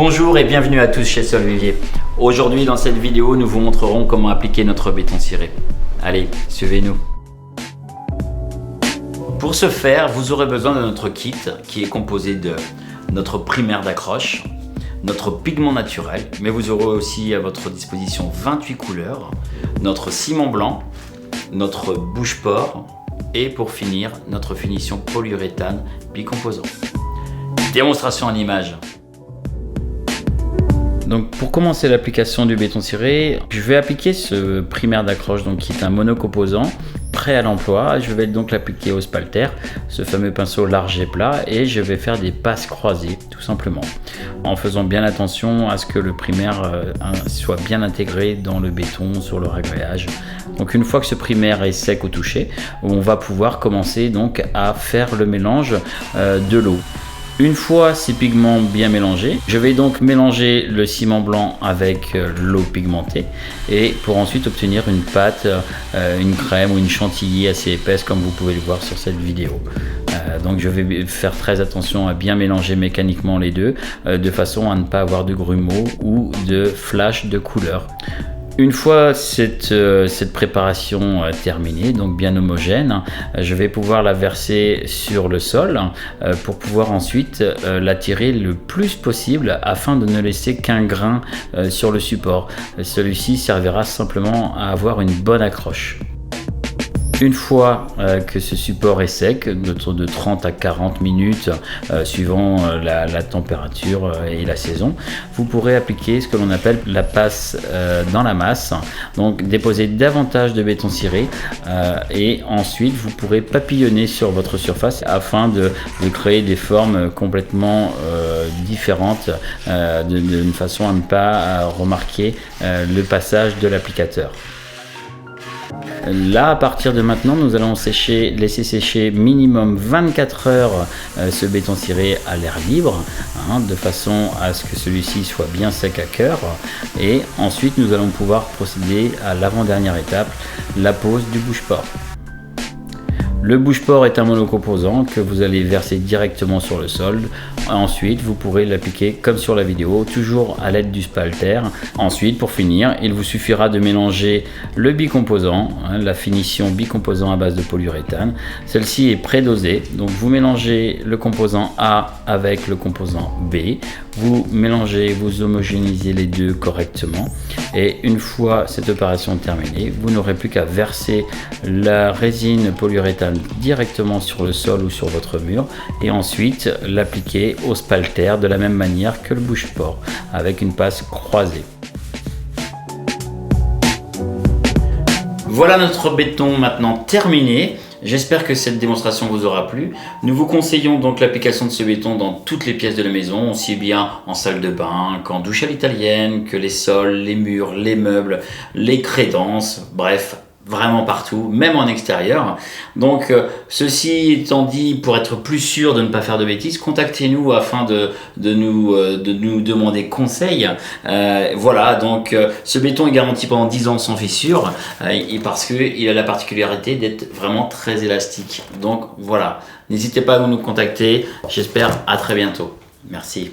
Bonjour et bienvenue à tous chez Solvivier. Aujourd'hui dans cette vidéo, nous vous montrerons comment appliquer notre béton ciré. Allez, suivez-nous. Pour ce faire, vous aurez besoin de notre kit qui est composé de notre primaire d'accroche, notre pigment naturel, mais vous aurez aussi à votre disposition 28 couleurs, notre ciment blanc, notre bouche-port et pour finir, notre finition polyuréthane bicomposant. Démonstration en image. Donc pour commencer l'application du béton ciré, je vais appliquer ce primaire d'accroche qui est un monocomposant prêt à l'emploi. Je vais donc l'appliquer au spalter, ce fameux pinceau large et plat, et je vais faire des passes croisées tout simplement, en faisant bien attention à ce que le primaire soit bien intégré dans le béton sur le ragréage. Donc une fois que ce primaire est sec au toucher, on va pouvoir commencer donc à faire le mélange de l'eau. Une fois ces pigments bien mélangés, je vais donc mélanger le ciment blanc avec l'eau pigmentée et pour ensuite obtenir une pâte, une crème ou une chantilly assez épaisse comme vous pouvez le voir sur cette vidéo. Donc je vais faire très attention à bien mélanger mécaniquement les deux de façon à ne pas avoir de grumeaux ou de flash de couleur. Une fois cette préparation terminée, donc bien homogène, je vais pouvoir la verser sur le sol pour pouvoir ensuite la tirer le plus possible afin de ne laisser qu'un grain sur le support. Celui-ci servira simplement à avoir une bonne accroche. Une fois que ce support est sec, de 30 à 40 minutes suivant la température et la saison, vous pourrez appliquer ce que l'on appelle la passe dans la masse. Donc déposer davantage de béton ciré et ensuite vous pourrez papillonner sur votre surface afin de créer des formes complètement différentes d'une façon à ne pas remarquer le passage de l'applicateur. Là, à partir de maintenant, nous allons laisser sécher minimum 24 heures ce béton ciré à l'air libre, de façon à ce que celui-ci soit bien sec à cœur. Et ensuite, nous allons pouvoir procéder à l'avant-dernière étape, la pose du bouche-port. Le bouche-port est un monocomposant que vous allez verser directement sur le sol. Ensuite, vous pourrez l'appliquer comme sur la vidéo, toujours à l'aide du spalter. Ensuite, pour finir, il vous suffira de mélanger le bicomposant, la finition bicomposant à base de polyuréthane. Celle-ci est prédosée, donc vous mélangez le composant A avec le composant B. Vous mélangez, vous homogénéisez les deux correctement. Et une fois cette opération terminée, vous n'aurez plus qu'à verser la résine polyuréthane directement sur le sol ou sur votre mur et ensuite l'appliquer au spalter de la même manière que le bouche-port avec une passe croisée. Voilà notre béton maintenant terminé. J'espère que cette démonstration vous aura plu. Nous vous conseillons donc l'application de ce béton dans toutes les pièces de la maison, aussi bien en salle de bain qu'en douche à l'italienne, que les sols, les murs, les meubles, les crédences, bref, vraiment partout, même en extérieur. Donc ceci étant dit, pour être plus sûr de ne pas faire de bêtises, contactez-nous afin de nous demander conseil. Voilà, donc ce béton est garanti pendant 10 ans sans fissure et parce qu'il a la particularité d'être vraiment très élastique. Donc voilà, n'hésitez pas à nous contacter, j'espère à très bientôt. Merci.